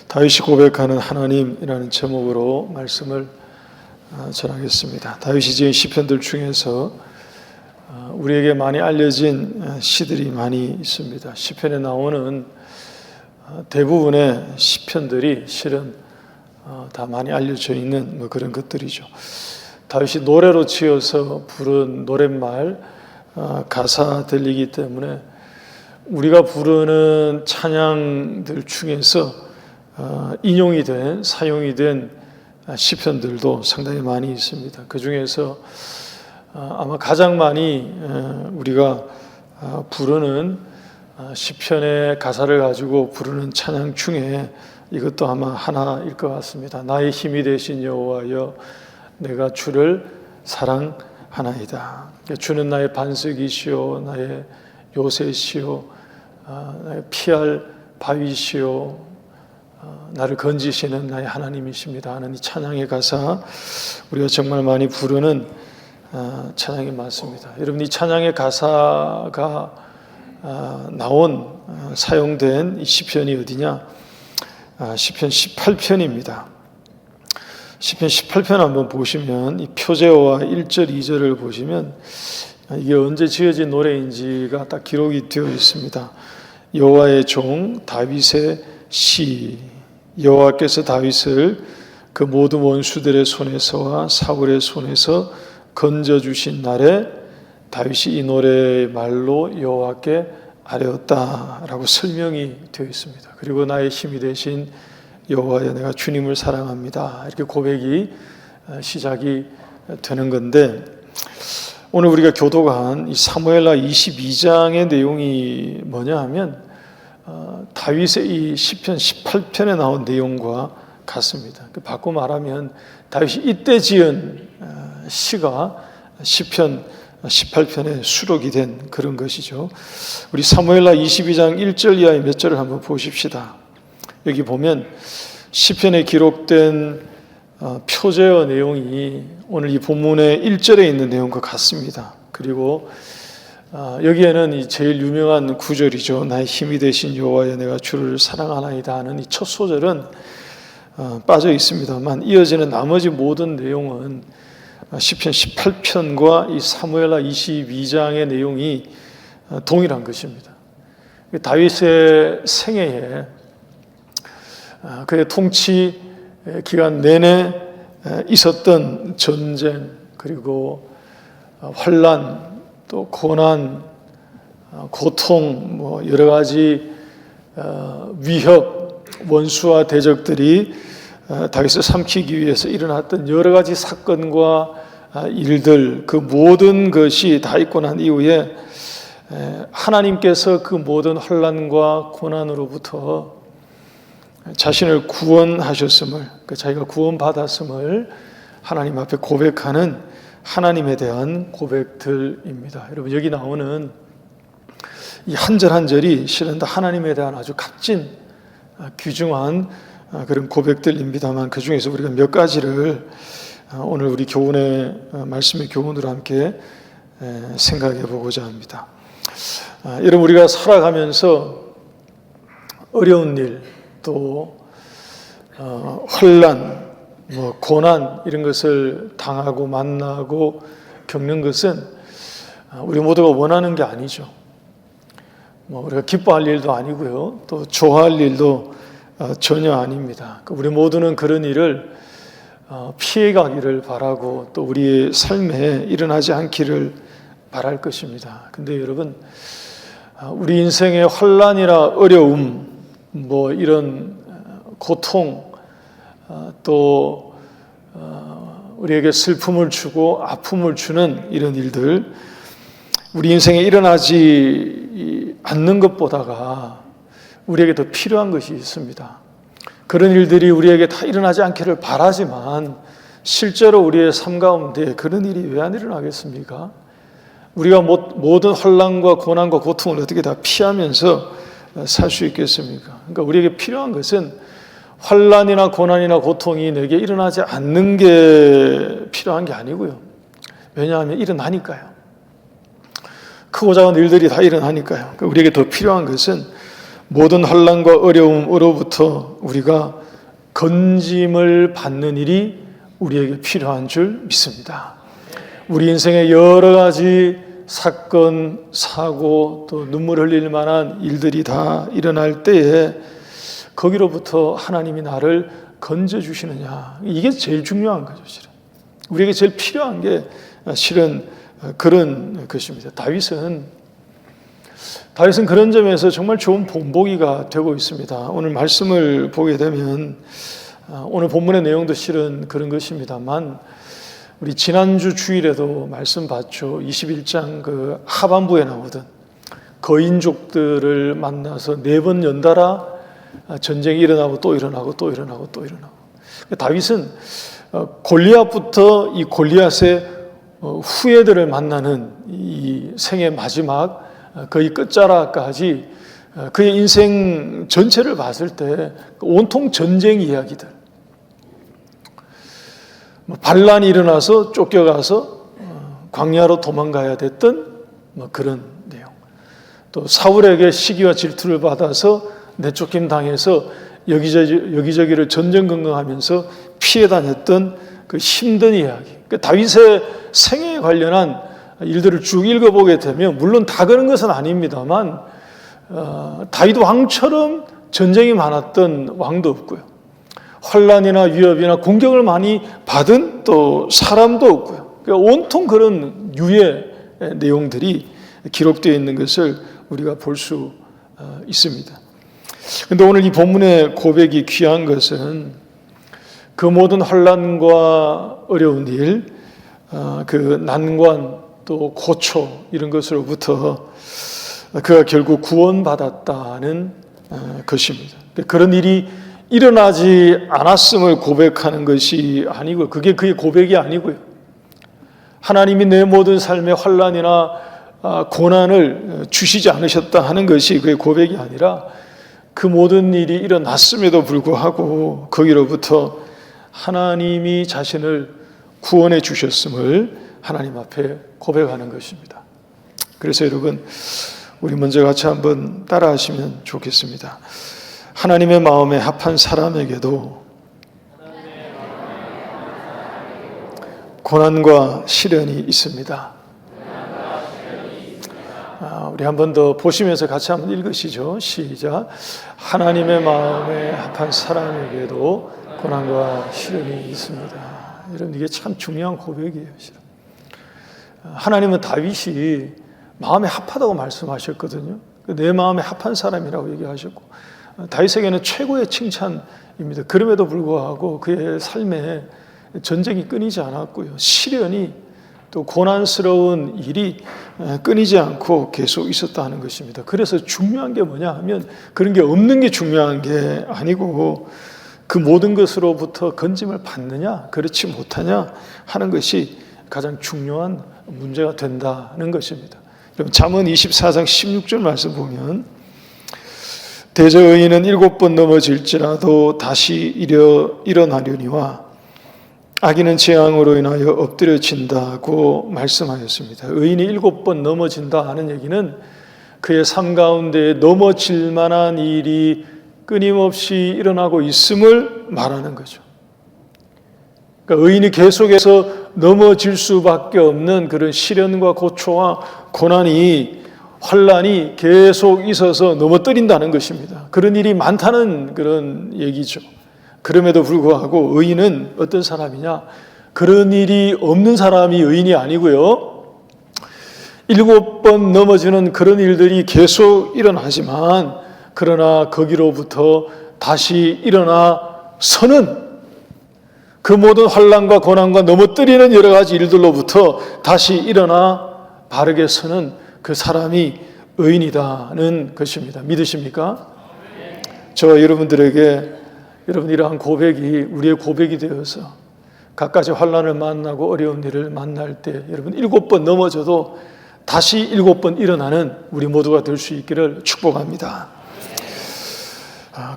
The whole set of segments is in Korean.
다윗이 고백하는 하나님이라는 제목으로 말씀을 전하겠습니다. 다윗이 지은 시편들 중에서 우리에게 많이 알려진 시들이 많이 있습니다. 시편에 나오는 대부분의 시편들이 실은 다 많이 알려져 있는 그런 것들이죠. 다윗이 노래로 지어서 부른 노랫말 가사들이기 때문에 우리가 부르는 찬양들 중에서 인용이 된, 사용이 된 시편들도 상당히 많이 있습니다. 그 중에서 아마 가장 많이 우리가 부르는 시편의 가사를 가지고 부르는 찬양 중에 이것도 아마 하나일 것 같습니다. 나의 힘이 되신 여호와여, 내가 주를 사랑하나이다. 주는 나의 반석이시오, 나의 요새시오, 나의 피할 바위시오, 나를 건지시는 나의 하나님이십니다 하는 이 찬양의 가사, 우리가 정말 많이 부르는 찬양이 많습니다. 여러분, 이 찬양의 가사가 사용된 이 시편이 어디냐? 시편 18편입니다. 시편 18편 한번 보시면 이 표제어와 1절, 2절을 보시면 이게 언제 지어진 노래인지가 딱 기록이 되어 있습니다. 여호와의 종 다윗의 시, 여호와께서 다윗을 그 모든 원수들의 손에서와 사울의 손에서 건져주신 날에 다윗이 이 노래의 말로 여호와께 아뢰었다라고 설명이 되어 있습니다. 그리고 나의 힘이 되신 여호와여, 내가 주님을 사랑합니다, 이렇게 고백이 시작이 되는 건데, 오늘 우리가 교독한 이 사무엘하 22장의 내용이 뭐냐 하면 다윗의 이 시편 18편에 나온 내용과 같습니다. 바꿔 말하면 다윗이 이때 지은 시가 시편 18편에 수록이 된 그런 것이죠. 우리 사무엘하 22장 1절 이하의 몇 절을 한번 보십시다. 여기 보면 시편에 기록된 표제어 내용이 오늘 이 본문의 1절에 있는 내용과 같습니다. 그리고 여기에는 이 제일 유명한 구절이죠. 나의 힘이 되신 여호와여, 내가 주를 사랑하나이다 하는 이 첫 소절은 빠져 있습니다만, 이어지는 나머지 모든 내용은 시편 18편과 이 사무엘하 22장의 내용이 동일한 것입니다. 다윗의 생애에 그의 통치 기간 내내 있었던 전쟁, 그리고 환난, 또 고난, 고통, 여러 가지 위협, 원수와 대적들이 다윗을 삼키기 위해서 일어났던 여러 가지 사건과 일들, 그 모든 것이 다 있고 난 이후에 하나님께서 그 모든 환난과 고난으로부터 자신을 구원하셨음을, 자기가 구원받았음을 하나님 앞에 고백하는 하나님에 대한 고백들입니다. 여러분, 여기 나오는 이 한 절 한 절이 실은 다 하나님에 대한 아주 값진 귀중한 그런 고백들입니다만, 그 중에서 우리가 몇 가지를 오늘 우리 교훈의 말씀의 교훈으로 함께 생각해 보고자 합니다. 여러분, 우리가 살아가면서 어려운 일, 또 혼란, 고난, 이런 것을 당하고 만나고 겪는 것은 우리 모두가 원하는 게 아니죠. 우리가 기뻐할 일도 아니고요, 또 좋아할 일도 전혀 아닙니다. 우리 모두는 그런 일을 피해가기를 바라고, 또 우리의 삶에 일어나지 않기를 바랄 것입니다. 근데 여러분, 우리 인생의 환난이나 어려움, 이런 고통, 또 우리에게 슬픔을 주고 아픔을 주는 이런 일들, 우리 인생에 일어나지 않는 것보다가 우리에게 더 필요한 것이 있습니다. 그런 일들이 우리에게 다 일어나지 않기를 바라지만 실제로 우리의 삶 가운데 그런 일이 왜 안 일어나겠습니까? 우리가 모든 환난과 고난과 고통을 어떻게 다 피하면서 살 수 있겠습니까? 그러니까 우리에게 필요한 것은 환난이나 고난이나 고통이 내게 일어나지 않는 게 필요한 게 아니고요. 왜냐하면 일어나니까요. 크고 작은 일들이 다 일어나니까요. 우리에게 더 필요한 것은 모든 환난과 어려움으로부터 우리가 건짐을 받는 일이 우리에게 필요한 줄 믿습니다. 우리 인생의 여러 가지 사건, 사고, 또 눈물 흘릴 만한 일들이 다 일어날 때에 거기로부터 하나님이 나를 건져주시느냐, 이게 제일 중요한 거죠. 실은 우리에게 제일 필요한 게 실은 그런 것입니다. 다윗은 그런 점에서 정말 좋은 본보기가 되고 있습니다. 오늘 말씀을 보게 되면 오늘 본문의 내용도 실은 그런 것입니다만, 우리 지난주 주일에도 말씀 봤죠. 21장 그 하반부에 나오던 거인족들을 만나서 4번 연달아 전쟁이 일어나고 또 일어나고 또 일어나고 또 일어나고. 다윗은 골리앗부터 이 골리앗의 후예들을 만나는 이 생의 마지막 거의 끝자락까지 그의 인생 전체를 봤을 때 온통 전쟁 이야기들, 반란이 일어나서 쫓겨가서 광야로 도망가야 됐던 그런 내용, 또 사울에게 시기와 질투를 받아서 내쫓김 당해서 여기저기를 전전긍긍하면서 피해 다녔던 그 힘든 이야기, 다윗의 생애에 관련한 일들을 쭉 읽어보게 되면 물론 다 그런 것은 아닙니다만 다윗 왕처럼 전쟁이 많았던 왕도 없고요, 환난이나 위협이나 공격을 많이 받은 또 사람도 없고요. 그러니까 온통 그런 유의 내용들이 기록되어 있는 것을 우리가 볼 수 있습니다. 그런데 오늘 이 본문의 고백이 귀한 것은 그 모든 환난과 어려운 일, 그 난관 또 고초 이런 것으로부터 그가 결국 구원받았다는 것입니다. 그런 일이 일어나지 않았음을 고백하는 것이 아니고, 그게 그의 고백이 아니고요, 하나님이 내 모든 삶의 환난이나 고난을 주시지 않으셨다 하는 것이 그의 고백이 아니라, 그 모든 일이 일어났음에도 불구하고 거기로부터 하나님이 자신을 구원해 주셨음을 하나님 앞에 고백하는 것입니다. 그래서 여러분, 우리 먼저 같이 한번 따라하시면 좋겠습니다. 하나님의 마음에 합한 사람에게도 고난과 시련이 있습니다. 우리 한 번 더 보시면서 같이 한번 읽으시죠. 시작. 하나님의 마음에 합한 사람에게도 고난과 시련이 있습니다. 여러분, 이게 참 중요한 고백이에요. 실은. 하나님은 다윗이 마음에 합하다고 말씀하셨거든요. 내 마음에 합한 사람이라고 얘기하셨고, 다윗에게는 최고의 칭찬입니다. 그럼에도 불구하고 그의 삶에 전쟁이 끊이지 않았고요, 시련이 또 고난스러운 일이 끊이지 않고 계속 있었다 하는 것입니다. 그래서 중요한 게 뭐냐 하면, 그런 게 없는 게 중요한 게 아니고 그 모든 것으로부터 건짐을 받느냐 그렇지 못하냐 하는 것이 가장 중요한 문제가 된다는 것입니다. 여러분, 잠언 24장 16절 말씀 보면, 대저 의인은 7번 넘어질지라도 다시 일어나려니와 악인은 재앙으로 인하여 엎드려진다고 말씀하였습니다. 의인이 7번 넘어진다 하는 얘기는 그의 삶 가운데 넘어질 만한 일이 끊임없이 일어나고 있음을 말하는 거죠. 그러니까 의인이 계속해서 넘어질 수밖에 없는 그런 시련과 고초와 고난이, 환난이 계속 있어서 넘어뜨린다는 것입니다. 그런 일이 많다는 그런 얘기죠. 그럼에도 불구하고 의인은 어떤 사람이냐? 그런 일이 없는 사람이 의인이 아니고요, 7번 넘어지는 그런 일들이 계속 일어나지만 그러나 거기로부터 다시 일어나 서는, 그 모든 환난과 고난과 넘어뜨리는 여러 가지 일들로부터 다시 일어나 바르게 서는 그 사람이 의인이다는 것입니다. 믿으십니까? 저와 여러분들에게 여러분 이러한 고백이 우리의 고백이 되어서 갖가지 환난을 만나고 어려운 일을 만날 때 여러분 7번 넘어져도 다시 7번 일어나는 우리 모두가 될 수 있기를 축복합니다.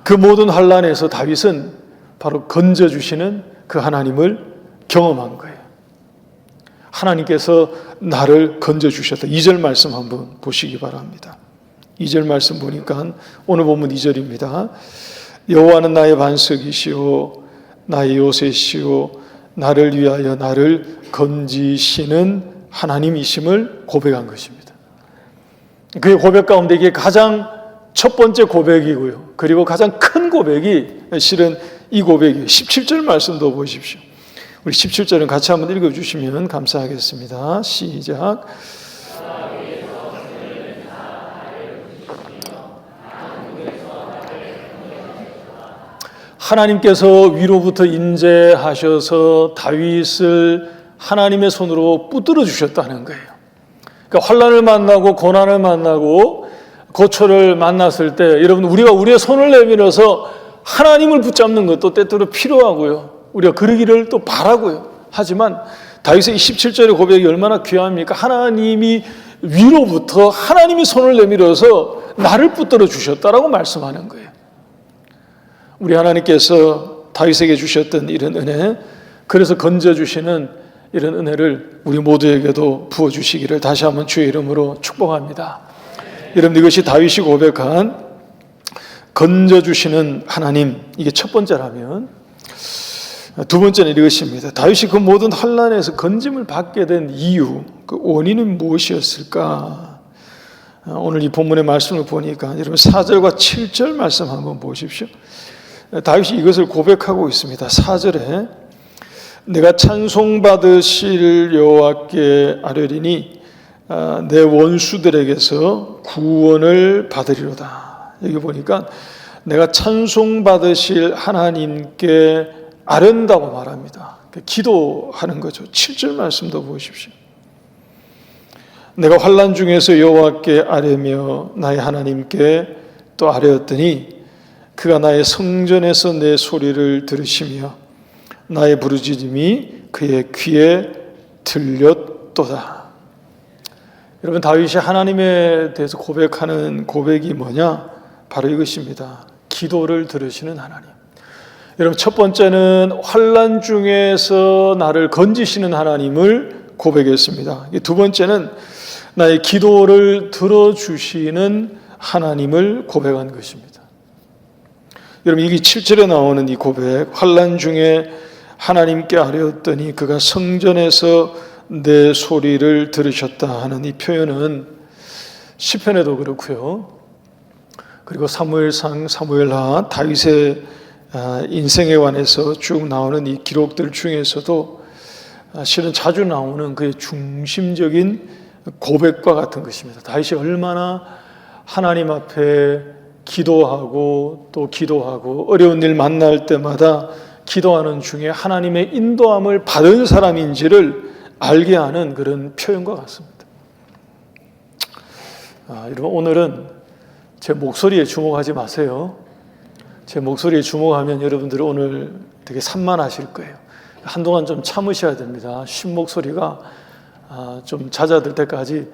그 모든 환난에서 다윗은 바로 건져주시는 그 하나님을 경험한 거예요. 하나님께서 나를 건져주셨다. 2절 말씀 한번 보시기 바랍니다. 2절 말씀 보니까 오늘 본문 2절입니다. 여호와는 나의 반석이시오 나의 요새시오 나를 위하여 나를 건지시는 하나님이심을 고백한 것입니다. 그의 고백 가운데 이게 가장 첫 번째 고백이고요. 그리고 가장 큰 고백이 실은 이 고백이에요. 17절 말씀도 보십시오. 우리 17절은 같이 한번 읽어주시면 감사하겠습니다. 시작. 하나님께서 위로부터 인재하셔서 다윗을 하나님의 손으로 붙들어 주셨다는 거예요. 그러니까 환난을 만나고 고난을 만나고 고초를 만났을 때 여러분 우리가 우리의 손을 내밀어서 하나님을 붙잡는 것도 때때로 필요하고요. 우리가 그러기를 또 바라고요. 하지만 다윗의 17절의 고백이 얼마나 귀합니까? 하나님이 위로부터 하나님이 손을 내밀어서 나를 붙들어 주셨다라고 말씀하는 거예요. 우리 하나님께서 다윗에게 주셨던 이런 은혜, 그래서 건져주시는 이런 은혜를 우리 모두에게도 부어주시기를 다시 한번 주의 이름으로 축복합니다. 여러분 이것이 다윗이 고백한 건져주시는 하나님, 이게 첫 번째라면 두 번째는 이것입니다. 다윗이 그 모든 환난에서 건짐을 받게 된 이유, 그 원인은 무엇이었을까? 오늘 이 본문의 말씀을 보니까 여러분 4절과 7절 말씀 한번 보십시오. 다윗이 이것을 고백하고 있습니다. 4절에 내가 찬송받으실 여호와께 아뢰리니 내 원수들에게서 구원을 받으리로다. 여기 보니까 내가 찬송받으실 하나님께 아뢰는다고 말합니다. 기도하는 거죠. 7절 말씀도 보십시오. 내가 환난 중에서 여호와께 아뢰며 나의 하나님께 또 아뢰었더니 그가 나의 성전에서 내 소리를 들으시며 나의 부르짖음이 그의 귀에 들렸도다. 여러분 다윗이 하나님에 대해서 고백하는 고백이 뭐냐? 바로 이것입니다. 기도를 들으시는 하나님. 여러분 첫 번째는 환난 중에서 나를 건지시는 하나님을 고백했습니다. 두 번째는 나의 기도를 들어주시는 하나님을 고백한 것입니다. 여러분 이게 7절에 나오는 이 고백, 환난 중에 하나님께 아뢰었더니 그가 성전에서 내 소리를 들으셨다 하는 이 표현은 시편에도 그렇고요. 그리고 사무엘상, 사무엘하, 다윗의 인생에 관해서 쭉 나오는 이 기록들 중에서도 실은 자주 나오는 그의 중심적인 고백과 같은 것입니다. 다윗이 얼마나 하나님 앞에 기도하고 또 기도하고 어려운 일 만날 때마다 기도하는 중에 하나님의 인도함을 받은 사람인지를 알게 하는 그런 표현과 같습니다. 여러분 오늘은 제 목소리에 주목하지 마세요. 제 목소리에 주목하면 여러분들은 오늘 되게 산만하실 거예요. 한동안 좀 참으셔야 됩니다. 쉰 목소리가 좀 잦아들 때까지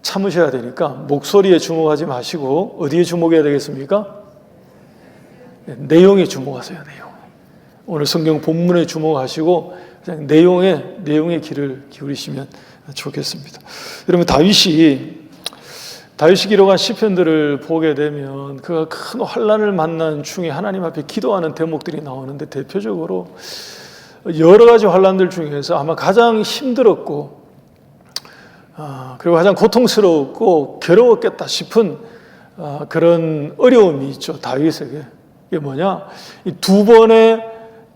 참으셔야 되니까 목소리에 주목하지 마시고 어디에 주목해야 되겠습니까? 내용에 주목하세요. 내용. 오늘 성경 본문에 주목하시고 그냥 내용에 귀를 기울이시면 좋겠습니다. 여러분 다윗이 기록한 시편들을 보게 되면 그가 큰 환난을 만난 중에 하나님 앞에 기도하는 대목들이 나오는데 대표적으로 여러 가지 환난들 중에서 아마 가장 힘들었고 그리고 가장 고통스럽고 괴로웠겠다 싶은 그런 어려움이 있죠. 다윗에게. 이게 뭐냐? 이 두 번의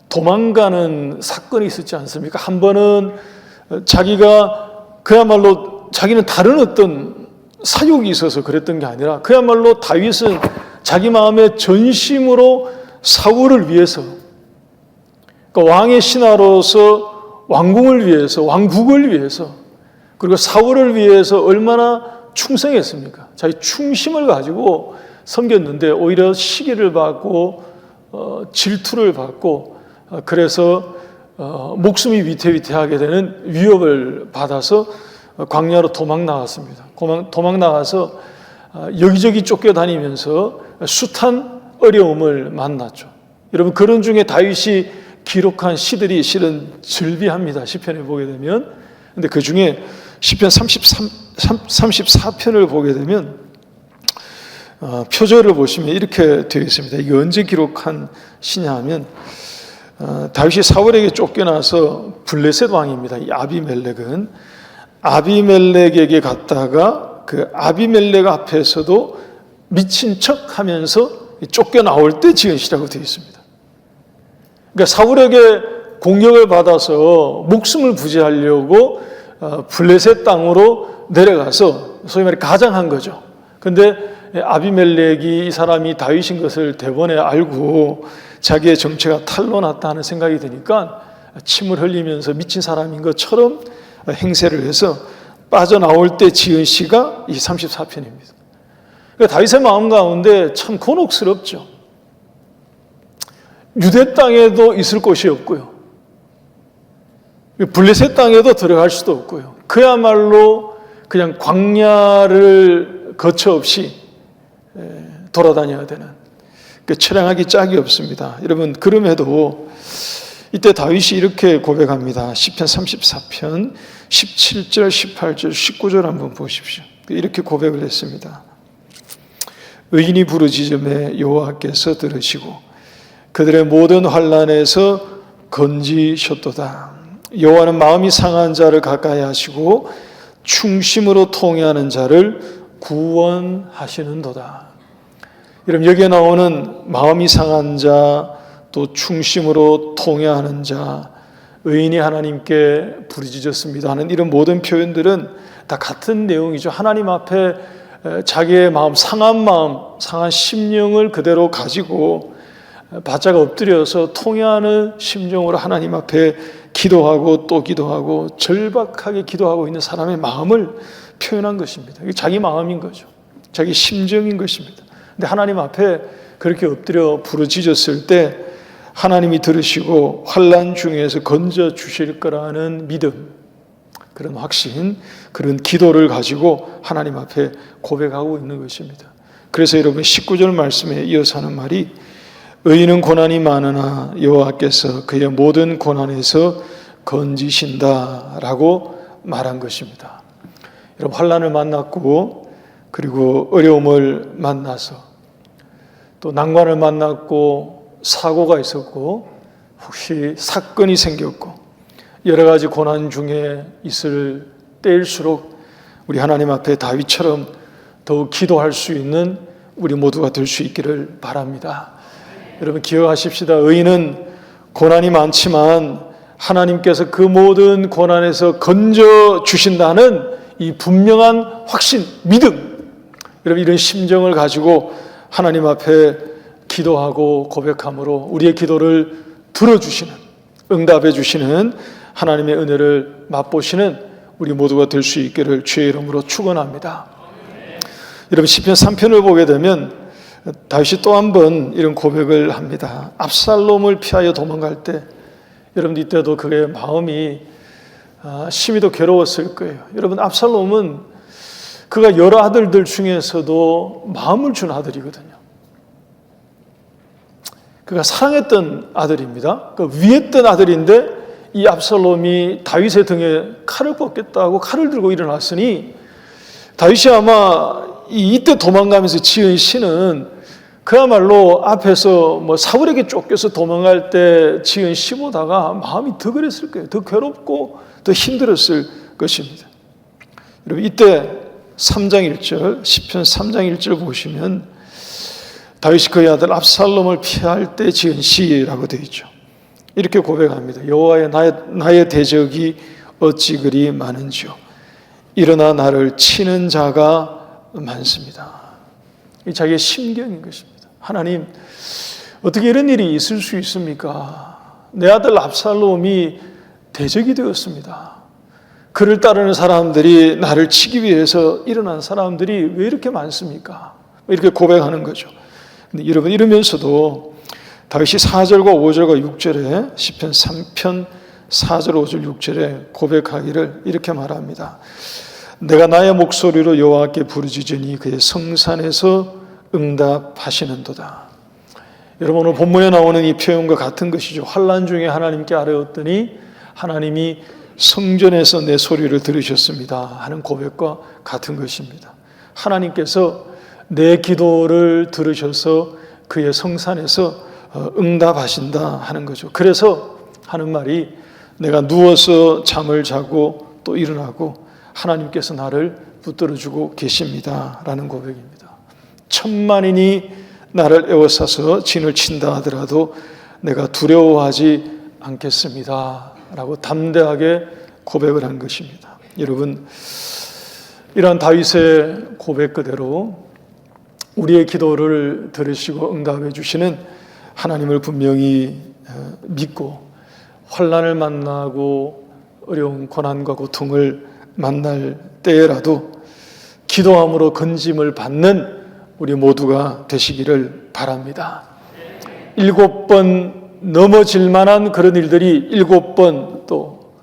도망가는 사건이 있었지 않습니까? 한 번은 자기가 그야말로 자기는 다른 어떤 사욕이 있어서 그랬던 게 아니라 그야말로 다윗은 자기 마음의 전심으로 사울을 위해서, 그러니까 왕의 신하로서 왕궁을 위해서, 왕국을 위해서, 그리고 사울을 위해서 얼마나 충성했습니까? 자기 충심을 가지고 섬겼는데 오히려 시기를 받고 질투를 받고 그래서 목숨이 위태위태하게 되는 위협을 받아서 광야로 도망 나갔습니다. 도망 나가서 여기저기 쫓겨다니면서 숱한 어려움을 만났죠. 여러분 그런 중에 다윗이 기록한 시들이 실은 즐비합니다. 시편에 보게 되면. 근데 그 중에 시편 34편을 보게 되면 표절을 보시면 이렇게 되어 있습니다. 이게 언제 기록한 시냐 하면 다윗이 사울에게 쫓겨나서 블레셋 왕입니다. 이 아비멜렉은 아비멜렉에게 갔다가 그 아비멜렉 앞에서도 미친 척 하면서 쫓겨나올 때 지은 시라고 되어 있습니다. 그러니까 사울에게 공격을 받아서 목숨을 부지하려고 블레셋 땅으로 내려가서 소위 말해 가장한 거죠. 근데 아비멜렉이 이 사람이 다윗인 것을 대번에 알고 자기의 정체가 탄로났다는 생각이 드니까 침을 흘리면서 미친 사람인 것처럼 행세를 해서 빠져나올 때 지은 시가 이 34편입니다. 그러니까 다윗의 마음 가운데 참 곤혹스럽죠. 유대 땅에도 있을 곳이 없고요. 블레셋 땅에도 들어갈 수도 없고요. 그야말로 그냥 광야를 거처 없이 돌아다녀야 되는, 처량하기 짝이 없습니다. 여러분, 그럼에도 이때 다윗이 이렇게 고백합니다. 시편 34편 17절, 18절, 19절 한번 보십시오. 이렇게 고백을 했습니다. 의인이 부르짖음에 여호와께서 들으시고 그들의 모든 환난에서 건지셨도다. 여호와는 마음이 상한 자를 가까이 하시고 충심으로 통회하는 자를 구원하시는도다. 여러분, 여기에 나오는 마음이 상한 자, 또 충심으로 통회하는 자, 의인이 하나님께 부르짖었습니다 하는 이런 모든 표현들은 다 같은 내용이죠. 하나님 앞에 자기의 마음, 상한 심령을 그대로 가지고 바짝 엎드려서 통회하는 심정으로 하나님 앞에 기도하고 또 기도하고 절박하게 기도하고 있는 사람의 마음을 표현한 것입니다. 이게 자기 마음인 거죠. 자기 심정인 것입니다. 근데 하나님 앞에 그렇게 엎드려 부르짖었을 때 하나님이 들으시고 환난 중에서 건져 주실 거라는 믿음, 그런 확신, 그런 기도를 가지고 하나님 앞에 고백하고 있는 것입니다. 그래서 여러분 19절 말씀에 이어서 하는 말이 의인은 고난이 많으나 여호와께서 그의 모든 고난에서 건지신다라고 말한 것입니다. 여러분, 환난을 만났고 그리고 어려움을 만나서 또 난관을 만났고 사고가 있었고 혹시 사건이 생겼고 여러 가지 고난 중에 있을 때일수록 우리 하나님 앞에 다윗처럼 더욱 기도할 수 있는 우리 모두가 될 수 있기를 바랍니다. 여러분, 기억하십시다. 의인은 고난이 많지만 하나님께서 그 모든 고난에서 건져 주신다는 이 분명한 확신, 믿음, 여러분, 이런 심정을 가지고 하나님 앞에 기도하고 고백함으로 우리의 기도를 들어주시는, 응답해 주시는 하나님의 은혜를 맛보시는 우리 모두가 될 수 있기를 주의 이름으로 축원합니다. 여러분, 시편 3편을 보게 되면 다윗이 또 한 번 이런 고백을 합니다. 압살롬을 피하여 도망갈 때, 여러분, 이때도 그의 마음이 심히도 괴로웠을 거예요. 여러분, 압살롬은 그가 여러 아들들 중에서도 마음을 준 아들이거든요. 그가 사랑했던 아들입니다. 그 위했던 아들인데 이 압살롬이 다윗의 등에 칼을 꽂겠다고 칼을 들고 일어났으니 다윗이 아마 이때 도망가면서 지은 시는 그야말로 앞에서 사울에게 쫓겨서 도망갈 때 지은 시보다가 마음이 더 그랬을 거예요. 더 괴롭고 더 힘들었을 것입니다. 여러분, 이때 3장 1절, 시편 3장 1절 보시면 다윗이 그의 아들 압살롬을 피할 때 지은 시라고 되어 있죠. 이렇게 고백합니다. 여호와의 나의 대적이 어찌 그리 많은지요. 일어나 나를 치는 자가 많습니다. 이 자기의 심경인 것입니다. 하나님, 어떻게 이런 일이 있을 수 있습니까? 내 아들 압살롬이 대적이 되었습니다. 그를 따르는 사람들이, 나를 치기 위해서 일어난 사람들이 왜 이렇게 많습니까? 이렇게 고백하는 거죠. 근데 여러분, 이러면서도 다윗이 4절과 5절과 6절에 시편 3편 4절, 5절, 6절에 고백하기를 이렇게 말합니다. 내가 나의 목소리로 여호와께 부르짖으니 그의 성산에서 응답하시는도다. 여러분, 오늘 본문에 나오는 이 표현과 같은 것이죠. 환난 중에 하나님께 아뢰었더니 하나님이 성전에서 내 소리를 들으셨습니다 하는 고백과 같은 것입니다. 하나님께서 내 기도를 들으셔서 그의 성산에서 응답하신다 하는 거죠. 그래서 하는 말이 내가 누워서 잠을 자고 또 일어나고 하나님께서 나를 붙들어주고 계십니다 라는 고백입니다. 천만인이 나를 에워싸서 진을 친다 하더라도 내가 두려워하지 않겠습니다 라고 담대하게 고백을 한 것입니다. 여러분, 이러한 다윗의 고백 그대로 우리의 기도를 들으시고 응답해 주시는 하나님을 분명히 믿고 환난을 만나고 어려운 고난과 고통을 만날 때라도 기도함으로 건짐을 받는 우리 모두가 되시기를 바랍니다. 7번 넘어질 만한 그런 일들이 7번 또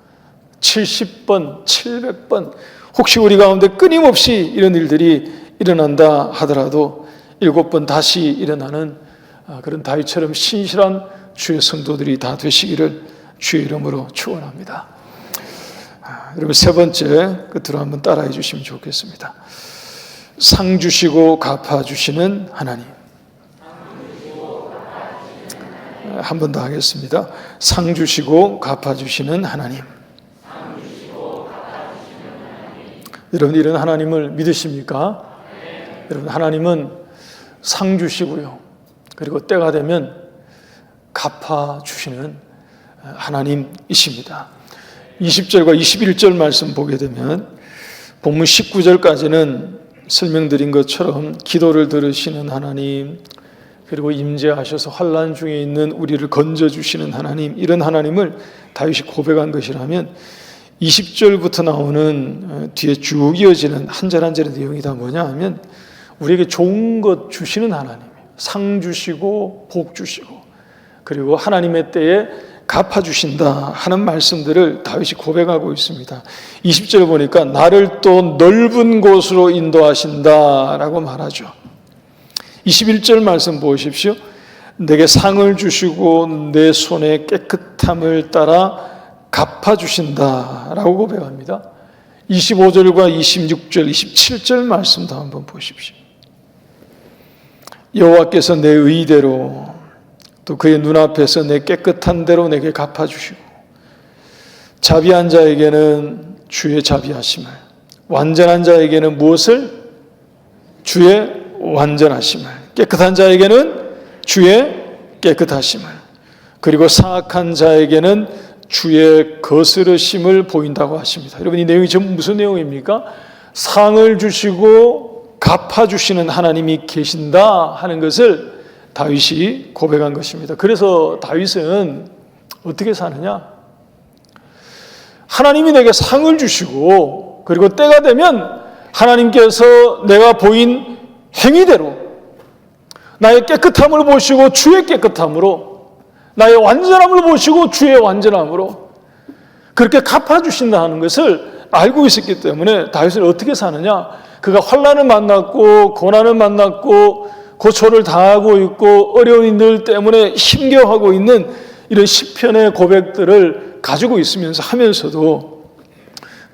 70번, 700번 혹시 우리 가운데 끊임없이 이런 일들이 일어난다 하더라도 7번 다시 일어나는 그런 다윗처럼 신실한 주의 성도들이 다 되시기를 주의 이름으로 축원합니다. 여러분, 세 번째 끝으로 한번 따라해 주시면 좋겠습니다. 상 주시고 갚아 주시는 하나님. 한 번 더 하겠습니다. 상 주시고 갚아 주시는 하나님. 여러분, 이런 하나님을 믿으십니까? 여러분, 하나님은 상 주시고요, 그리고 때가 되면 갚아 주시는 하나님이십니다. 20절과 21절 말씀 보게 되면 본문 19절까지는 설명드린 것처럼 기도를 들으시는 하나님, 그리고 임재하셔서 환난 중에 있는 우리를 건져주시는 하나님, 이런 하나님을 다윗이 고백한 것이라면 20절부터 나오는 뒤에 쭉 이어지는 한 절 한 절의 내용이 다 뭐냐 하면 우리에게 좋은 것 주시는 하나님이에요. 상 주시고 복 주시고 그리고 하나님의 때에 갚아주신다 하는 말씀들을 다윗이 고백하고 있습니다. 20절 보니까 나를 또 넓은 곳으로 인도하신다라고 말하죠. 21절 말씀 보십시오. 내게 상을 주시고 내 손의 깨끗함을 따라 갚아주신다라고 고백합니다. 25절과 26절, 27절 말씀도 한번 보십시오. 여호와께서 내 의대로 또 그의 눈앞에서 내 깨끗한 대로 내게 갚아주시고 자비한 자에게는 주의 자비하심을, 완전한 자에게는 무엇을? 주의 완전하심을, 깨끗한 자에게는 주의 깨끗하심을, 그리고 사악한 자에게는 주의 거스르심을 보인다고 하십니다. 여러분, 이 내용이 전부 무슨 내용입니까? 상을 주시고 갚아주시는 하나님이 계신다 하는 것을 다윗이 고백한 것입니다. 그래서 다윗은 어떻게 사느냐? 하나님이 내게 상을 주시고 그리고 때가 되면 하나님께서 내가 보인 행위대로 나의 깨끗함을 보시고 주의 깨끗함으로, 나의 완전함을 보시고 주의 완전함으로 그렇게 갚아주신다 하는 것을 알고 있었기 때문에 다윗은 어떻게 사느냐? 그가 환난을 만났고 고난을 만났고 고초를 당하고 있고 어려운 일들 때문에 힘겨워하고 있는 이런 시편의 고백들을 가지고 있으면서 하면서도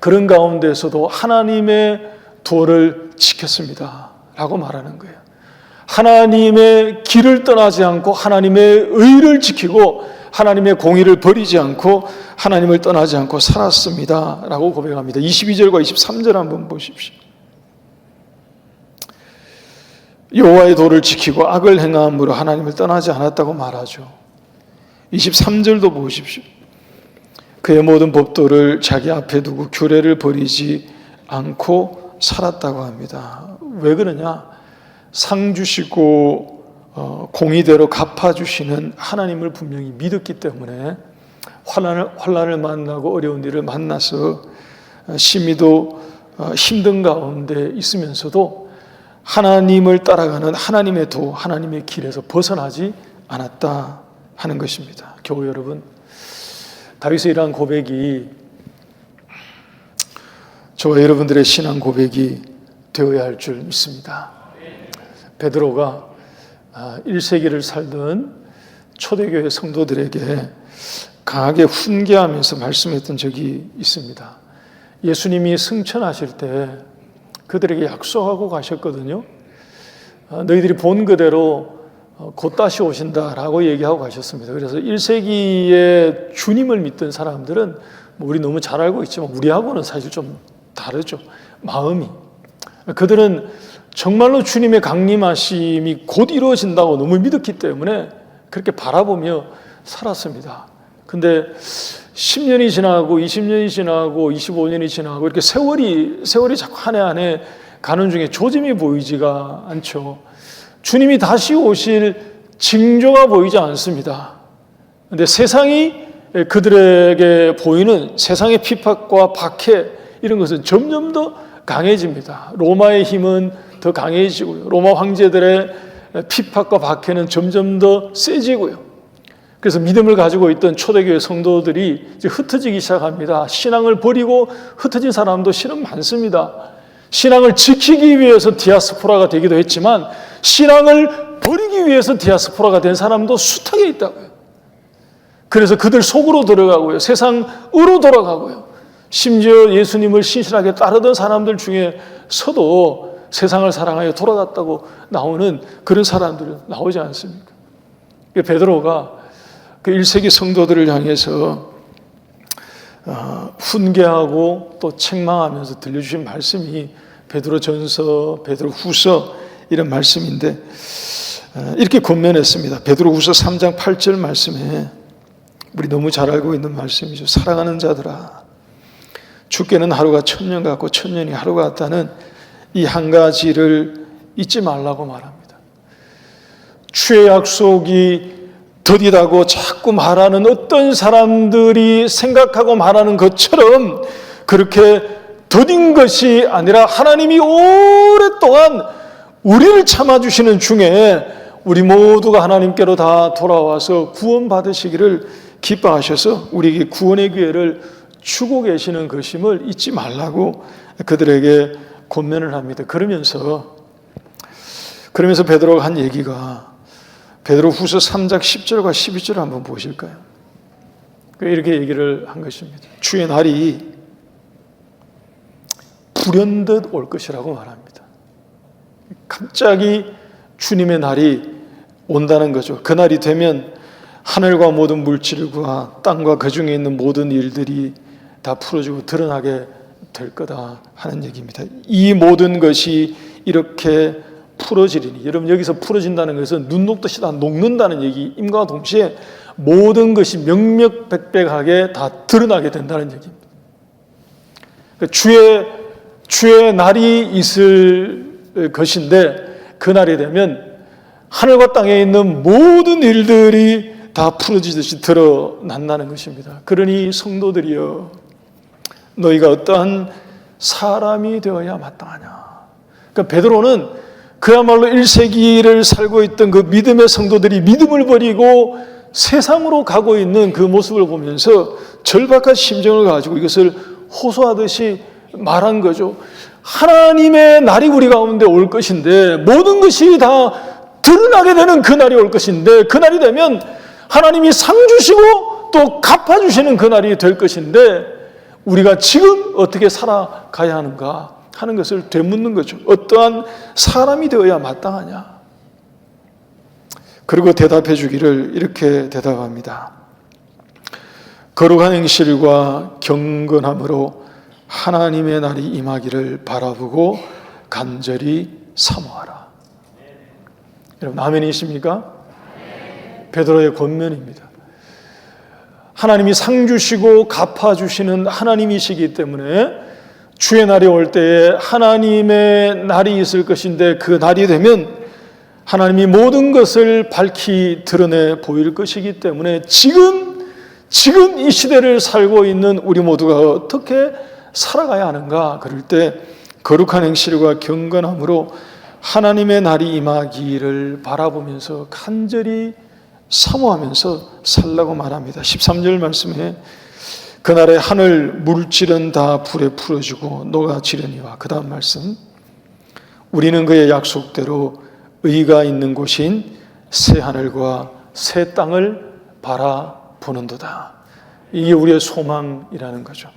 그런 가운데서도 하나님의 도를 지켰습니다 라고 말하는 거예요. 하나님의 길을 떠나지 않고 하나님의 의를 지키고 하나님의 공의를 버리지 않고 하나님을 떠나지 않고 살았습니다 라고 고백합니다. 22절과 23절 한번 보십시오. 여호와의 도를 지키고 악을 행함으로 하나님을 떠나지 않았다고 말하죠. 23절도 보십시오. 그의 모든 법도를 자기 앞에 두고 규례를 버리지 않고 살았다고 합니다. 왜 그러냐? 상 주시고 공의대로 갚아주시는 하나님을 분명히 믿었기 때문에 환난을 만나고 어려운 일을 만나서 심히도 힘든 가운데 있으면서도 하나님을 따라가는 하나님의 도, 하나님의 길에서 벗어나지 않았다 하는 것입니다. 교우 여러분, 다윗의 이러한 고백이 저와 여러분들의 신앙 고백이 되어야 할 줄 믿습니다. 베드로가 1세기를 살던 초대교회 성도들에게 강하게 훈계하면서 말씀했던 적이 있습니다. 예수님이 승천하실 때 그들에게 약속하고 가셨거든요. 너희들이 본 그대로 곧 다시 오신다라고 얘기하고 가셨습니다. 그래서 1세기에 주님을 믿던 사람들은 우리 너무 잘 알고 있지만 우리하고는 사실 좀 다르죠. 마음이. 그들은 정말로 주님의 강림하심이 곧 이루어진다고 너무 믿었기 때문에 그렇게 바라보며 살았습니다. 근데 10년이 지나고 20년이 지나고 25년이 지나고 이렇게 세월이 자꾸 한 해 한 해 가는 중에 조짐이 보이지가 않죠. 주님이 다시 오실 징조가 보이지 않습니다. 근데 세상이 그들에게 보이는 세상의 핍박과 박해 이런 것은 점점 더 강해집니다. 로마의 힘은 더 강해지고요. 로마 황제들의 핍박과 박해는 점점 더 세지고요. 그래서 믿음을 가지고 있던 초대교회 성도들이 이제 흩어지기 시작합니다. 신앙을 버리고 흩어진 사람도 실은 많습니다. 신앙을 지키기 위해서 디아스포라가 되기도 했지만 신앙을 버리기 위해서 디아스포라가 된 사람도 숱하게 있다고요. 그래서 그들 속으로 들어가고요. 세상으로 돌아가고요. 심지어 예수님을 신실하게 따르던 사람들 중에서도 세상을 사랑하여 돌아갔다고 나오는 그런 사람들은 나오지 않습니까? 베드로가 그 1세기 성도들을 향해서 훈계하고 또 책망하면서 들려주신 말씀이 베드로전서, 베드로후서 이런 말씀인데 이렇게 권면했습니다. 베드로후서 3장 8절 말씀에 우리 너무 잘 알고 있는 말씀이죠. 사랑하는 자들아, 주께는 하루가 1000년 같고 1000년이 하루 같다는 이 한 가지를 잊지 말라고 말합니다. 주의 약속이 더디다고 자꾸 말하는 어떤 사람들이 생각하고 말하는 것처럼 그렇게 더딘 것이 아니라 하나님이 오랫동안 우리를 참아주시는 중에 우리 모두가 하나님께로 다 돌아와서 구원받으시기를 기뻐하셔서 우리에게 구원의 기회를 주고 계시는 것임을 잊지 말라고 그들에게 권면을 합니다. 그러면서 베드로가 한 얘기가 베드로후서 3장 10절과 12절을 한번 보실까요? 이렇게 얘기를 한 것입니다. 주의 날이 불현듯 올 것이라고 말합니다. 갑자기 주님의 날이 온다는 거죠. 그 날이 되면 하늘과 모든 물질과 땅과 그 중에 있는 모든 일들이 다 풀어지고 드러나게 될 거다 하는 얘기입니다. 이 모든 것이 이렇게 풀어지리니, 여러분 여기서 풀어진다는 것은 눈 녹듯이 다 녹는다는 얘기임과 동시에 모든 것이 명명백백하게 다 드러나게 된다는 얘기입니다. 주의 날이 있을 것인데 그 날이 되면 하늘과 땅에 있는 모든 일들이 다 풀어지듯이 드러난다는 것입니다. 그러니 성도들이여, 너희가 어떠한 사람이 되어야 마땅하냐. 그러니까 베드로는 그야말로 1세기를 살고 있던 그 믿음의 성도들이 믿음을 버리고 세상으로 가고 있는 그 모습을 보면서 절박한 심정을 가지고 이것을 호소하듯이 말한 거죠. 하나님의 날이 우리 가운데 올 것인데 모든 것이 다 드러나게 되는 그 날이 올 것인데 그 날이 되면 하나님이 상 주시고 또 갚아주시는 그 날이 될 것인데 우리가 지금 어떻게 살아가야 하는가 하는 것을 되묻는 거죠. 어떠한 사람이 되어야 마땅하냐. 그리고 대답해 주기를 이렇게 대답합니다. 거룩한 행실과 경건함으로 하나님의 날이 임하기를 바라보고 간절히 사모하라. 여러분 아멘이십니까? 베드로의 권면입니다. 하나님이 상 주시고 갚아 주시는 하나님이시기 때문에 주의 날이 올 때에 하나님의 날이 있을 것인데 그 날이 되면 하나님이 모든 것을 밝히 드러내 보일 것이기 때문에 지금 이 시대를 살고 있는 우리 모두가 어떻게 살아가야 하는가. 그럴 때 거룩한 행실과 경건함으로 하나님의 날이 임하기를 바라보면서 간절히 사모하면서 살라고 말합니다. 13절 말씀에 그날에 하늘 물질은 다 불에 풀어지고 녹아지려니와 그 다음 말씀 우리는 그의 약속대로 의가 있는 곳인 새 하늘과 새 땅을 바라보는도다. 이게 우리의 소망이라는 거죠.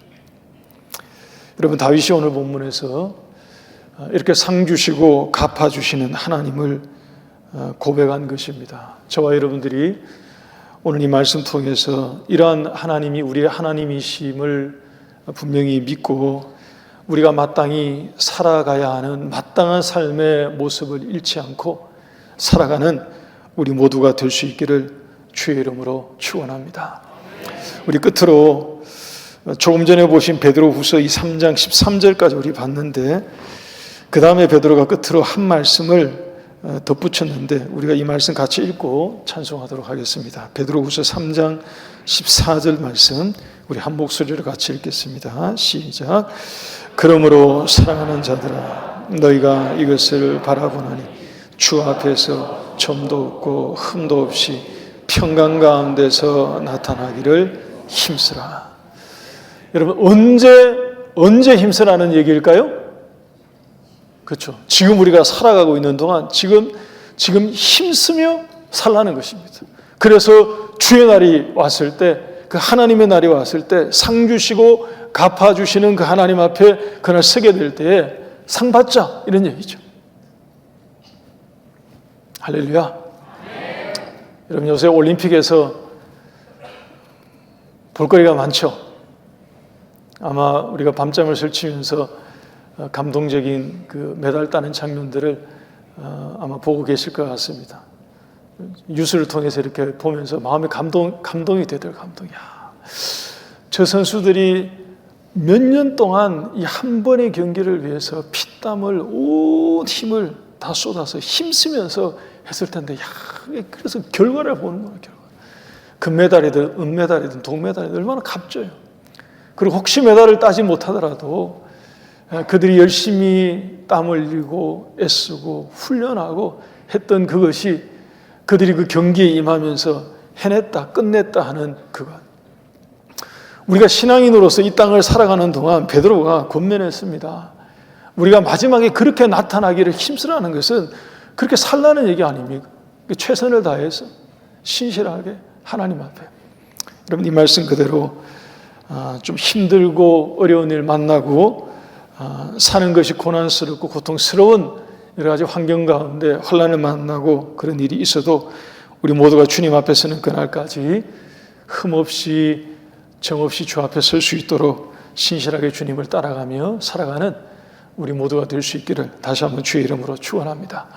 여러분 다윗이 오늘 본문에서 이렇게 상 주시고 갚아 주시는 하나님을 고백한 것입니다. 저와 여러분들이 오늘 이 말씀 통해서 이러한 하나님이 우리의 하나님이심을 분명히 믿고 우리가 마땅히 살아가야 하는 마땅한 삶의 모습을 잃지 않고 살아가는 우리 모두가 될 수 있기를 주의 이름으로 축원합니다. 우리 끝으로 조금 전에 보신 베드로후서 이 3장 13절까지 우리 봤는데 그 다음에 베드로가 끝으로 한 말씀을 덧붙였는데 우리가 이 말씀 같이 읽고 찬송하도록 하겠습니다. 베드로후서 3장 14절 말씀 우리 한 목소리로 같이 읽겠습니다. 시작. 그러므로 사랑하는 자들아 너희가 이것을 바라보나니 주 앞에서 점도 없고 흠도 없이 평강 가운데서 나타나기를 힘쓰라. 여러분 언제 힘쓰라는 얘기일까요? 그렇죠. 지금 우리가 살아가고 있는 동안 지금 힘쓰며 살라는 것입니다. 그래서 주의 날이 왔을 때 그 하나님의 날이 왔을 때 상 주시고 갚아주시는 그 하나님 앞에 그날 서게 될 때에 상 받자 이런 얘기죠. 할렐루야. 네. 여러분 요새 올림픽에서 볼거리가 많죠. 아마 우리가 밤잠을 설치면서 감동적인 그 메달 따는 장면들을 아마 보고 계실 것 같습니다. 뉴스를 통해서 이렇게 보면서 마음에 감동이 되더라고요. 감동이야. 저 선수들이 몇 년 동안 이 한 번의 경기를 위해서 피땀을 온 힘을 다 쏟아서 힘쓰면서 했을 텐데, 그래서 결과를 보는 거예요. 금메달이든 은메달이든 동메달이든 얼마나 값져요. 그리고 혹시 메달을 따지 못하더라도 그들이 열심히 땀을 흘리고 애쓰고 훈련하고 했던 그것이 그들이 그 경기에 임하면서 해냈다, 끝냈다 하는 그것. 우리가 신앙인으로서 이 땅을 살아가는 동안 베드로가 권면했습니다. 우리가 마지막에 그렇게 나타나기를 힘쓰라는 것은 그렇게 살라는 얘기 아닙니까? 최선을 다해서 신실하게 하나님 앞에. 여러분 이 말씀 그대로 좀 힘들고 어려운 일 만나고 사는 것이 고난스럽고 고통스러운 여러 가지 환경 가운데 환난을 만나고 그런 일이 있어도 우리 모두가 주님 앞에 서는 그날까지 흠없이 정없이 주 앞에 설 수 있도록 신실하게 주님을 따라가며 살아가는 우리 모두가 될 수 있기를 다시 한번 주의 이름으로 축원합니다.